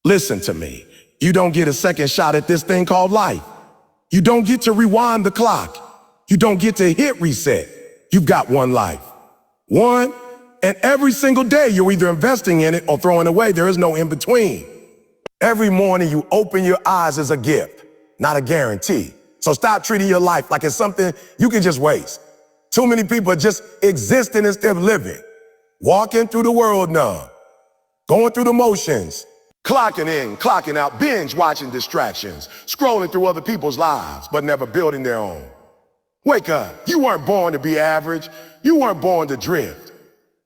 Listen to me. You don't get a second shot at this thing called life. You don't get to rewind the clock. You don't get to hit reset. You've got one life. One, and every single day you're either investing in it or throwing away. There is no in between. Every morning you open your eyes as a gift, not a guarantee. So stop treating your life like it's something you can just waste. Too many people are just existing instead of living. Walking through the world numb, going through the motions, clocking in, clocking out, binge watching distractions, scrolling through other people's lives, but never building their own. Wake up. You weren't born to be average. You weren't born to drift.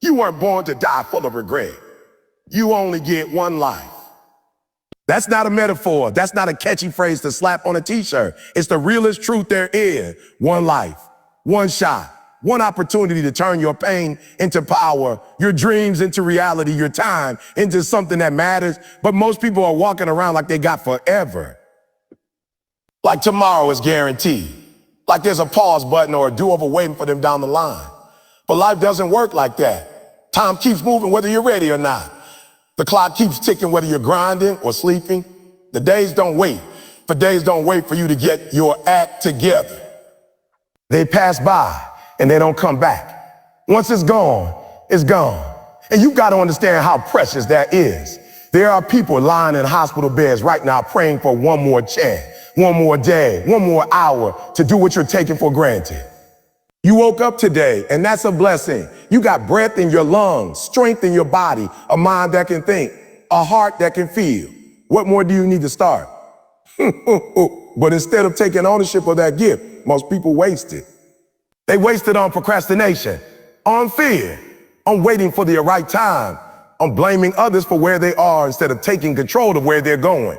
You weren't born to die full of regret. You only get one life. That's not a metaphor. That's not a catchy phrase to slap on a t-shirt. It's the realest truth there is. One life, one shot, one opportunity to turn your pain into power, your dreams into reality, your time into something that matters. But most people are walking around like they got forever. Like tomorrow is guaranteed. Like there's a pause button or a do-over waiting for them down the line. But life doesn't work like that. Time keeps moving whether you're ready or not. The clock keeps ticking whether you're grinding or sleeping. The days don't wait. The days don't wait for you to get your act together. They pass by and they don't come back. Once it's gone, it's gone. And you've got to understand how precious that is. There are people lying in hospital beds right now praying for one more chance, one more day, one more hour to do what you're taking for granted. You woke up today, and that's a blessing. You got breath in your lungs, strength in your body, a mind that can think, a heart that can feel. What more do you need to start? But instead of taking ownership of that gift, most people waste it. They waste it on procrastination, on fear, on waiting for the right time, on blaming others for where they are instead of taking control of where they're going.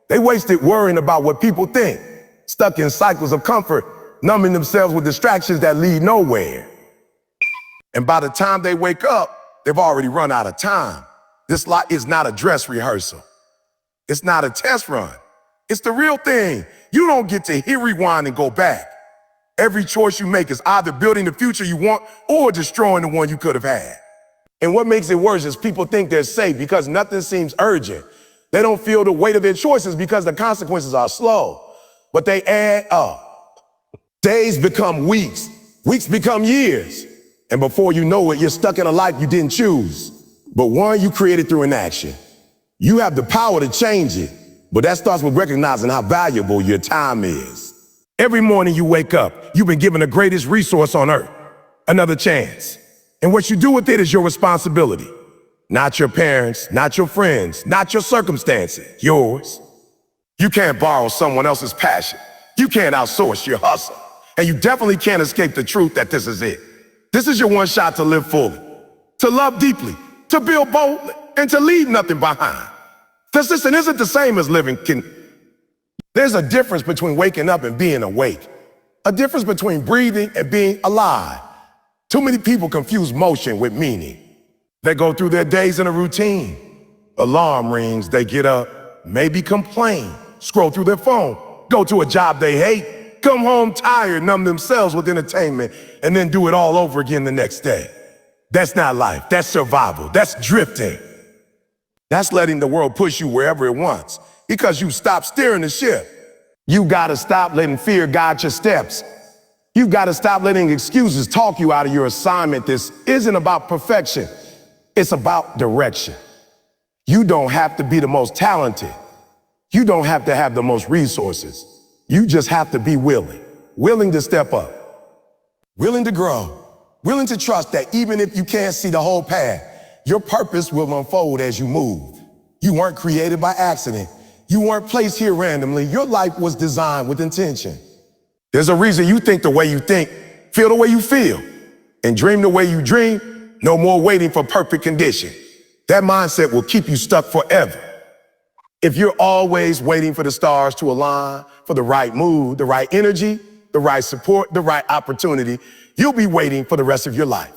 They waste it worrying about what people think, stuck in cycles of comfort, numbing themselves with distractions that lead nowhere. And by the time they wake up, they've already run out of time. This life is not a dress rehearsal. It's not a test run. It's the real thing. You don't get to hit rewind and go back. Every choice you make is either building the future you want or destroying the one you could have had. And what makes it worse is people think they're safe because nothing seems urgent. They don't feel the weight of their choices because the consequences are slow, but they add up. Days become weeks, weeks become years. And before you know it, you're stuck in a life you didn't choose, but one you created through inaction. You have the power to change it, but that starts with recognizing how valuable your time is. Every morning you wake up, you've been given the greatest resource on earth, another chance. And what you do with it is your responsibility. Not your parents, not your friends, not your circumstances, yours. You can't borrow someone else's passion. You can't outsource your hustle. And you definitely can't escape the truth that this is it. This is your one shot to live fully, to love deeply, to build boldly, and to leave nothing behind. Persistence isn't the same as living. There's a difference between waking up and being awake, a difference between breathing and being alive. Too many people confuse motion with meaning. They go through their days in a routine. Alarm rings, they get up, maybe complain, scroll through their phone, go to a job they hate, come home tired, numb themselves with entertainment, and then do it all over again the next day. That's not life. That's survival. That's drifting. That's letting the world push you wherever it wants because you stop steering the ship. You gotta stop letting fear guide your steps. You gotta stop letting excuses talk you out of your assignment. This isn't about perfection. It's about direction. You don't have to be the most talented. You don't have to have the most resources. You just have to be willing to step up, willing to grow, willing to trust that even if you can't see the whole path, your purpose will unfold as you move. You weren't created by accident. You weren't placed here randomly. Your life was designed with intention. There's a reason you think the way you think, feel the way you feel, and dream the way you dream. No more waiting for perfect condition. That mindset will keep you stuck forever. If you're always waiting for the stars to align, for the right mood, the right energy, the right support, the right opportunity, you'll be waiting for the rest of your life.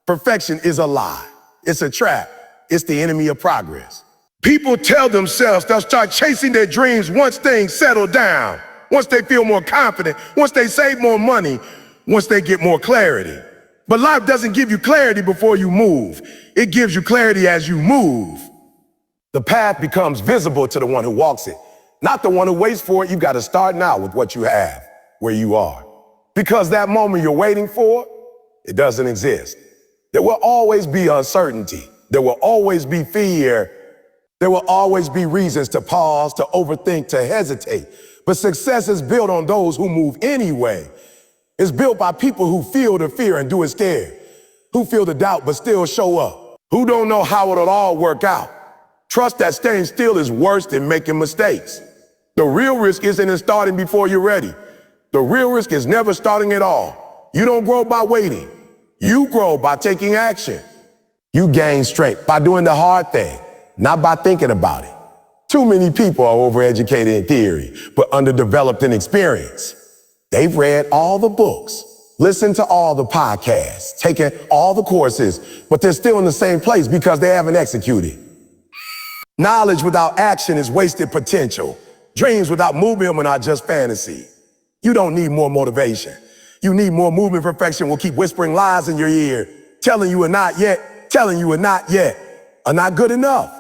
Perfection is a lie. It's a trap. It's the enemy of progress. People tell themselves they'll start chasing their dreams once things settle down, once they feel more confident, once they save more money, once they get more clarity. But life doesn't give you clarity before you move. It gives you clarity as you move. The path becomes visible to the one who walks it, not the one who waits for it. You got to start now with what you have, where you are. Because that moment you're waiting for, it doesn't exist. There will always be uncertainty. There will always be fear. There will always be reasons to pause, to overthink, to hesitate. But success is built on those who move anyway. It's built by people who feel the fear and do it scared, who feel the doubt but still show up, who don't know how it'll all work out. Trust that staying still is worse than making mistakes. The real risk isn't in starting before you're ready. The real risk is never starting at all. You don't grow by waiting. You grow by taking action. You gain strength by doing the hard thing, not by thinking about it. Too many people are overeducated in theory, but underdeveloped in experience. They've read all the books, listened to all the podcasts, taken all the courses, but they're still in the same place because they haven't executed. Knowledge without action is wasted potential. Dreams without movement are just fantasy. You don't need more motivation. You need more movement. Perfection will keep whispering lies in your ear, telling you are not yet, telling you are not yet, are not good enough.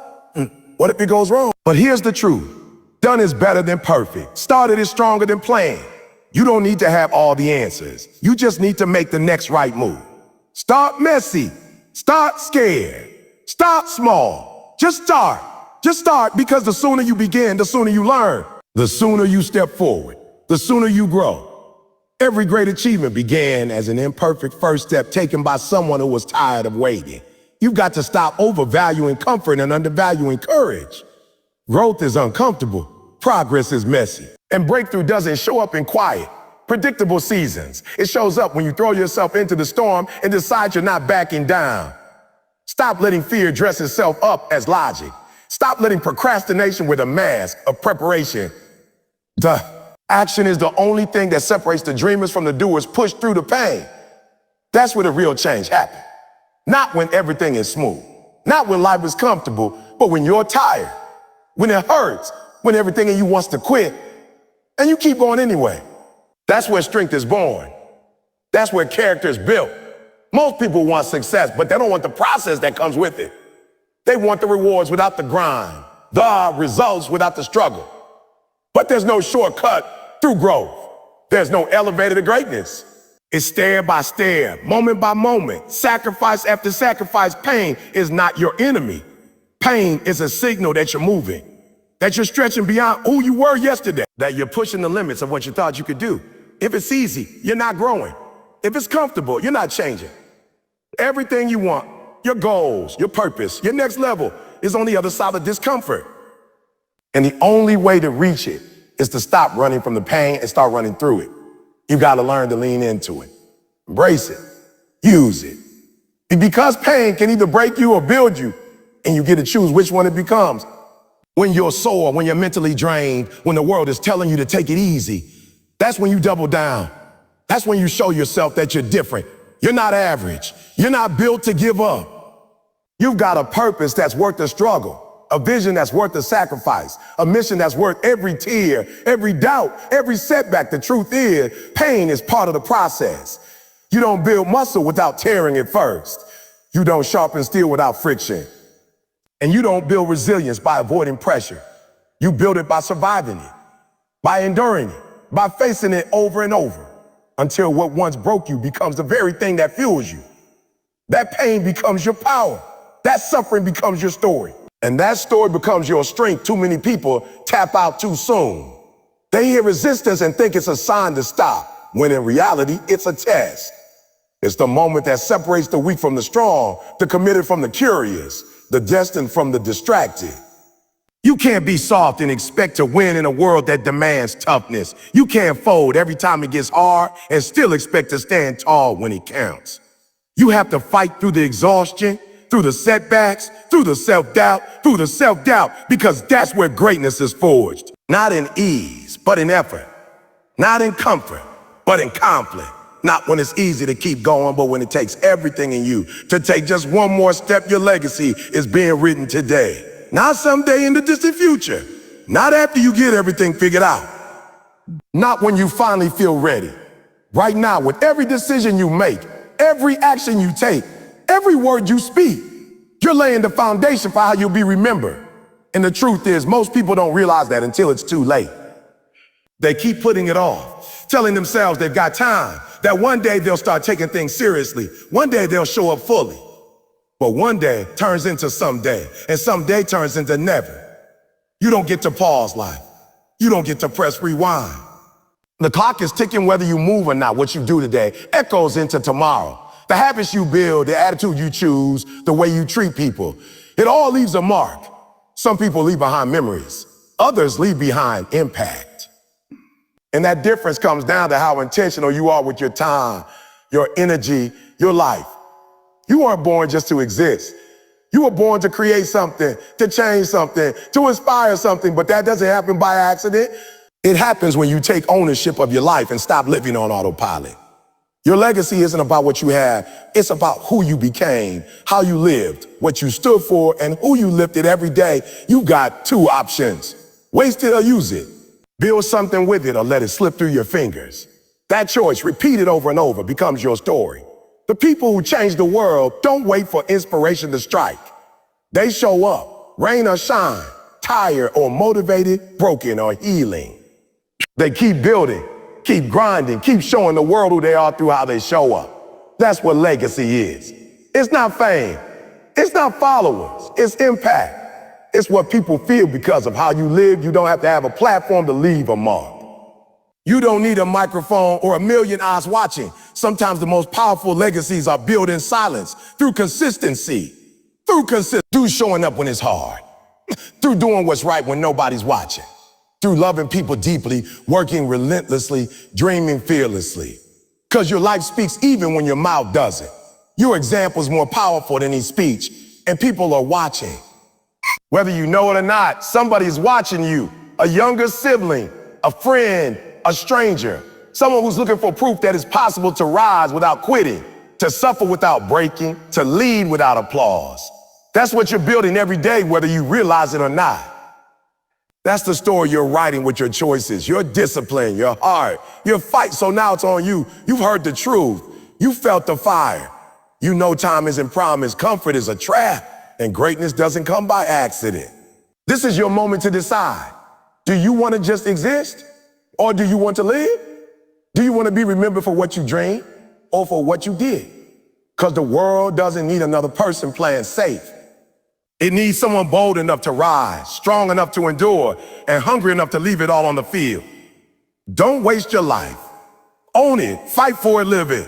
What if it goes wrong? But here's the truth. Done is better than perfect. Started is stronger than planned. You don't need to have all the answers. You just need to make the next right move. Start messy. Start scared. Start small. Just start. Just start, because the sooner you begin, the sooner you learn. The sooner you step forward, the sooner you grow. Every great achievement began as an imperfect first step taken by someone who was tired of waiting. You've got to stop overvaluing comfort and undervaluing courage. Growth is uncomfortable. Progress is messy. And breakthrough doesn't show up in quiet, predictable seasons. It shows up when you throw yourself into the storm and decide you're not backing down. Stop letting fear dress itself up as logic. Stop letting procrastination with a mask of preparation. The action is the only thing that separates the dreamers from the doers. Push through the pain. That's where the real change happens. Not when everything is smooth. Not when life is comfortable, but when you're tired. When it hurts. When everything in you wants to quit. And you keep going anyway. That's where strength is born. That's where character is built. Most people want success, but they don't want the process that comes with it. They want the rewards without the grind, the results without the struggle. But there's no shortcut through growth. There's no elevator to greatness. It's stair by stair, moment by moment, sacrifice after sacrifice. Pain is not your enemy. Pain is a signal that you're moving, that you're stretching beyond who you were yesterday, that you're pushing the limits of what you thought you could do. If it's easy, you're not growing. If it's comfortable, you're not changing. Everything you want, your goals, your purpose, your next level is on the other side of discomfort. And the only way to reach it is to stop running from the pain and start running through it. You got to learn to lean into it. Embrace it. Use it. Because pain can either break you or build you, and you get to choose which one it becomes. When you're sore, when you're mentally drained, when the world is telling you to take it easy, that's when you double down. That's when you show yourself that you're different. You're not average. You're not built to give up. You've got a purpose that's worth the struggle, a vision that's worth the sacrifice, a mission that's worth every tear, every doubt, every setback. The truth is, pain is part of the process. You don't build muscle without tearing it first. You don't sharpen steel without friction. And you don't build resilience by avoiding pressure. You build it by surviving it, by enduring it, by facing it over and over, until what once broke you becomes the very thing that fuels you. That pain becomes your power. That suffering becomes your story. And that story becomes your strength. Too many people tap out too soon. They hear resistance and think it's a sign to stop, when in reality, it's a test. It's the moment that separates the weak from the strong, the committed from the curious, the destined from the distracted. You can't be soft and expect to win in a world that demands toughness. You can't fold every time it gets hard and still expect to stand tall when it counts. You have to fight through the exhaustion, through the setbacks, through the self-doubt, because that's where greatness is forged. Not in ease, but in effort. Not in comfort, but in conflict. Not when it's easy to keep going, but when it takes everything in you to take just one more step. Your legacy is being written today. Not someday in the distant future. Not after you get everything figured out. Not when you finally feel ready. Right now, with every decision you make, every action you take, every word you speak, you're laying the foundation for how you'll be remembered. And the truth is, most people don't realize that until it's too late. They keep putting it off, telling themselves they've got time, that one day they'll start taking things seriously. One day they'll show up fully. But one day turns into someday, and someday turns into never. You don't get to pause life. You don't get to press rewind. The clock is ticking whether you move or not. What you do today echoes into tomorrow. The habits you build, the attitude you choose, the way you treat people, it all leaves a mark. Some people leave behind memories. Others leave behind impact. And that difference comes down to how intentional you are with your time, your energy, your life. You weren't born just to exist. You were born to create something, to change something, to inspire something, but that doesn't happen by accident. It happens when you take ownership of your life and stop living on autopilot. Your legacy isn't about what you have. It's about who you became, how you lived, what you stood for, and who you lifted every day. You got two options. Waste it or use it. Build something with it or let it slip through your fingers. That choice, repeated over and over, becomes your story. The people who change the world don't wait for inspiration to strike. They show up, rain or shine, tired or motivated, broken or healing. They keep building, keep grinding, keep showing the world who they are through how they show up. That's what legacy is. It's not fame. It's not followers. It's impact. It's what people feel because of how you live. You don't have to have a platform to leave a mark. You don't need a microphone or a million eyes watching. Sometimes the most powerful legacies are built in silence, through consistency, through showing up when it's hard, through doing what's right when nobody's watching, through loving people deeply, working relentlessly, dreaming fearlessly. Because your life speaks even when your mouth doesn't. Your example is more powerful than any speech, and people are watching. Whether you know it or not, somebody's watching you, a younger sibling, a friend, a stranger, someone who's looking for proof that it's possible to rise without quitting, to suffer without breaking, to lead without applause. That's what you're building every day, whether you realize it or not. That's the story you're writing with your choices, your discipline, your heart, your fight. So now it's on you. You've heard the truth. You felt the fire. You know time isn't promised. Comfort is a trap, and greatness doesn't come by accident. This is your moment to decide. Do you want to just exist? Or do you want to live? Do you want to be remembered for what you dreamed or for what you did? Because the world doesn't need another person playing safe. It needs someone bold enough to rise, strong enough to endure, and hungry enough to leave it all on the field. Don't waste your life. Own it. Fight for it, live it.